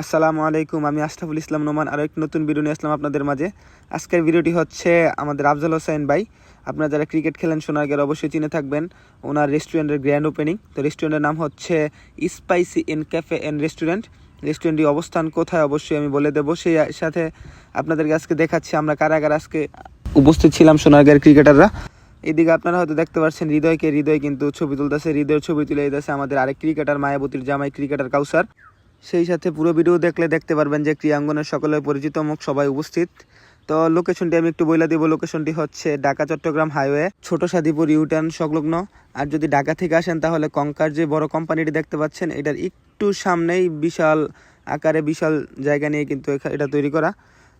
আসসালামু আলাইকুম, আমি আশরাফুল ইসলাম নোমান আরও এক নতুন ভিডিও নিয়ে আসলাম আপনাদের মাঝে। আজকের ভিডিওটি হচ্ছে আমাদের আফজাল হোসেন ভাই। আপনারা যারা ক্রিকেট খেলেন সোনারগাঁর অবশ্যই চিনে থাকবেন ওনার রেস্টুরেন্টের গ্র্যান্ড ওপেনিং। তো রেস্টুরেন্টের নাম হচ্ছে spicy inn cafe and restaurant. রেস্টুরেন্টটি অবস্থান কোথায় অবশ্যই আমি বলে দেবো। সেই সাথে আপনাদেরকে আজকে দেখাচ্ছি আমরা কারা কারা আজকে উপস্থিত ছিলাম সোনারগাঁর ক্রিকেটাররা। এদিকে আপনারা হয়তো দেখতে পাচ্ছেন হৃদয় কিন্তু ছবি তুলতেছে। হৃদয়ের ছবি তুলে দিতেছে আমাদের আরেক ক্রিকেটার মায়াবতীর জামাই ক্রিকেটার কাউসার। সেই সাথে পুরো ভিডিও দেখলে দেখতে পারবেন যে ক্রীড়াঙ্গনের সকলের পরিচিত মুখ সবাই উপস্থিত। তো লোকেশনটি আমি একটু বলে দিব। লোকেশনটি হচ্ছে ঢাকা চট্টগ্রাম হাইওয়ে ছোট সাদিপুর ইউটার্ন সংলগ্ন। আর যদি ঢাকা থেকে আসেন তাহলে কঙ্কার যে বড় কোম্পানিটি দেখতে পাচ্ছেন এটার একটু সামনেই বিশাল আকারে বিশাল জায়গা নিয়ে কিন্তু এটা তৈরি করা।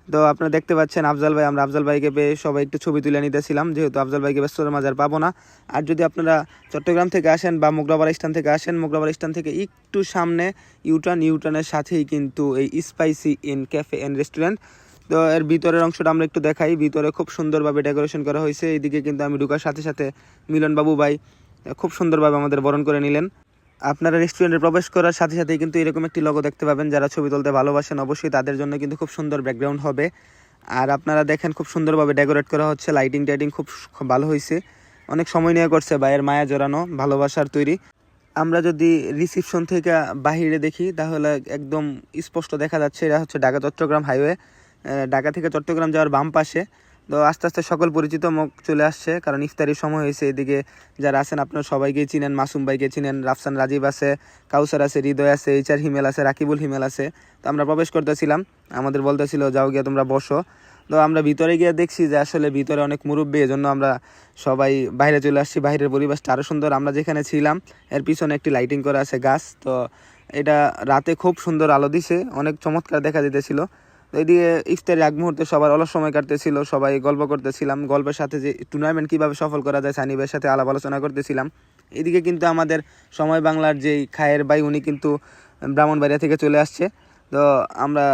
তো আপনারা দেখতে পাচ্ছেন আফজাল ভাই, আমরা আফজাল ভাইকে পেয়ে সবাই একটু ছবি তুলে নিতেছিলাম, যেহেতু আফজাল ভাইকে ব্যস্ততার মাঝে আর পাবো না। আর যদি আপনারা চট্টগ্রাম থেকে আসেন বা মোগরাপাড়া স্ট্যান্ড থেকে আসেন, মোগরাপাড়া স্ট্যান্ড থেকে একটু সামনে ইউটার্নের সাথেই কিন্তু এই spicy inn cafe and restaurant. তো এর ভিতরের অংশটা আমরা একটু দেখাই। ভিতরে খুব সুন্দরভাবে ডেকোরেশন করা হয়েছে। এইদিকে কিন্তু আমি ঢুকার সাথে সাথে মিলন বাবু ভাই খুব সুন্দরভাবে আমাদের বরণ করে নিলেন। আপনারা রেস্টুরেন্টে প্রবেশ করার সাথে সাথেই কিন্তু এরকম একটি লোগো দেখতে পাবেন। যারা ছবি তুলতে ভালোবাসেন অবশ্যই তাদের জন্য কিন্তু খুব সুন্দর ব্যাকগ্রাউন্ড হবে। আর আপনারা দেখেন খুব সুন্দরভাবে ডেকোরেট করা হচ্ছে, লাইটিং টাইটিং খুব ভালো হয়েছে। অনেক সময় নিয়ে করছে, ভাইয়ের মায়া জড়ানো ভালোবাসার তৈরি। আমরা যদি রিসিপশন থেকে বাহিরে দেখি তাহলে একদম স্পষ্ট দেখা যাচ্ছে এটা হচ্ছে ঢাকা চট্টগ্রাম হাইওয়ে। ঢাকা থেকে চট্টগ্রাম যাওয়ার বাম পাশে। তো আস্তে আস্তে সকল পরিচিত মুখ চলে আসছে, কারণ ইফতারির সময় হয়েছে। এদিকে যারা আছেন আপনারা সবাইকেই চিনেন, মাসুম ভাইকে চিনেন, রাফসান রাজীব আছে, কাউসার আছে, হৃদয় আছে, এইচআর হিমেল আছে, রাকিবুল হিমেল আছে। তো আমরা প্রবেশ করতেছিলাম, আমাদের বলতেছিল যাও গিয়ে তোমরা বসো। তো আমরা ভিতরে গিয়ে দেখছি যে আসলে ভিতরে অনেক মুরব্বী, এজন্য আমরা সবাই বাইরে চলে আসছি। বাইরের পরিবেশটা আরও সুন্দর। আমরা যেখানে ছিলাম এর পিছনে একটি লাইটিং করা আছে গাছ। তো এটা রাতে খুব সুন্দর আলো দিছে, অনেক চমৎকার দেখা যেতেছিল। তো এদিকে ইফতারের আগ মুহূর্তে সবার অলস সময় কাটতেছিল, সবাই গল্প করতেছিলাম। গল্পের সাথে যে টুর্নামেন্ট কীভাবে সফল করা যায় সানিবের সাথে আলাপ আলোচনা করতেছিলাম। এদিকে কিন্তু আমাদের সময় বাংলার যেই খায়ের ভাই উনি কিন্তু ব্রাহ্মণবাড়িয়া থেকে চলে আসছে। তো আমরা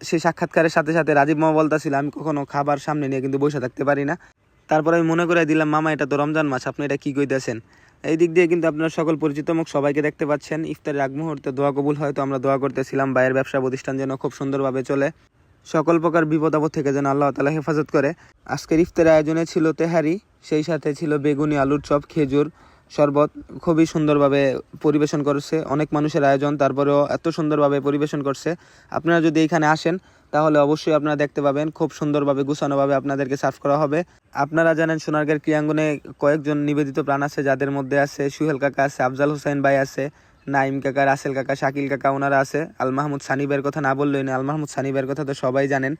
সেই সাক্ষাৎকারের সাথে সাথে রাজীব মামা বলতেছিলাম আমি কখনো খাবার সামনে নিয়ে কিন্তু বসে থাকতে পারি না। তারপরে আমি মনে করে দিলাম মামা এটা তো রমজান মাস, আপনি এটা কী কইতেছেন। এই দিক দিয়ে কিন্তু আপনার সকল পরিচিত মুখ সবাইকে দেখতে পাচ্ছেন। ইফতারের আগ মুহূর্তে দোয়া কবুল হয়, তো আমরা দোয়া করতেছিলাম ভাইয়ের ব্যবসা প্রতিষ্ঠান যেন খুব সুন্দরভাবে চলে, সকল প্রকার বিপদ আপদ থেকে যেন আল্লাহ তাআলা হেফাজত করে। আজকের ইফতারের আয়োজনে ছিল তেহারি, সেই সাথে ছিল বেগুনি, আলুর চপ, খেজুর শরবত। খুবই সুন্দরভাবে পরিবেশন করছে, অনেক মানুষের আয়োজন, তারপরেও এত সুন্দরভাবে পরিবেশন করছে। আপনারা যদি এখানে আসেন তাহলে অবশ্যই আপনারা দেখতে পাবেন খুব সুন্দরভাবে গুছানোভাবে আপনাদেরকে সার্ভ করা হবে। আপনারা জানেন সোনারগাঁর ক্রীড়াঙ্গনে কয়েকজন নিবেদিত প্রাণ আছে, যাদের মধ্যে আছে সুহেল কাকা আছে, আফজাল হোসেন ভাই আছে, নাইম কাকা, রাসেল কাকা, শাকিল কাকা, ওনারা আছে। আল মাহমুদ সানিবের কথা না বললেই না, আল মাহমুদ সানিবের কথা তো সবাই জানেন।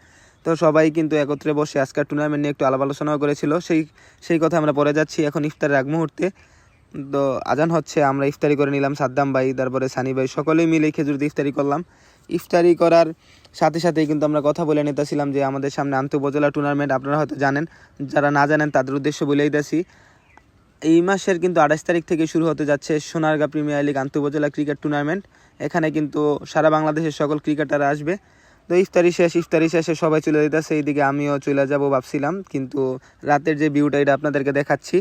তো সবাই কিন্তু একত্রে বসে আজকের টুর্নামেন্ট নিয়ে একটু আলাপ আলোচনাও করেছিল। সেই কথা আমরা পরে যাচ্ছি এখন ইফতারের আগ মুহূর্তে। তো আজান হচ্ছে, আমরা ইফতারি করে নিলাম। সাদ্দাম ভাই, তারপরে সানি ভাই, সকলেই মিলে খেজুর দিয়ে ইফতারি করলাম। ইফতারি করার সাথে সাথেই কিন্তু আমরা কথা বলে নিতেছিলাম যে আমাদের সামনে আন্তঃ উপজেলা টুর্নামেন্ট, আপনারা হয়তো জানেন, যারা না জানেন তাদের উদ্দেশ্য বলেই দিয়েছি। এই মাসের কিন্তু 28 তারিখ থেকে শুরু হতে যাচ্ছে সোনারগাঁ প্রিমিয়ার লিগ আন্তঃ উপজেলা ক্রিকেট টুর্নামেন্ট। এখানে কিন্তু সারা বাংলাদেশের সকল ক্রিকেটাররা আসবে। তো ইফতারি শেষে সবাই চলে যেতেছে, এইদিকে আমিও চলে যাব ভাবছিলাম, কিন্তু রাতের যে ভিউটা এটা আপনাদেরকে দেখাচ্ছি।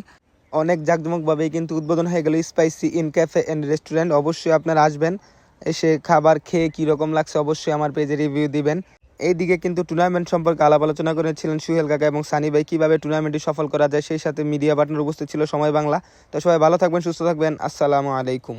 অনেক জাঁকজমকভাবেই কিন্তু উদ্বোধন হয়ে গেল spicy inn cafe and restaurant. অবশ্যই আপনারা আসবেন, এসে খাবার খেয়ে কীরকম লাগছে অবশ্যই আমার পেজে রিভিউ দিবেন। এইদিকে কিন্তু টুর্নামেন্ট সম্পর্কে আলাপ আলোচনা করেছিলেন সুহেল কাকা এবং সানি ভাই, কীভাবে টুর্নামেন্টটি সফল করা যায়। সেই সাথে মিডিয়া পার্টনার উপস্থিত ছিল সময় বাংলা। তো সবাই ভালো থাকবেন, সুস্থ থাকবেন। আসসালামু আলাইকুম।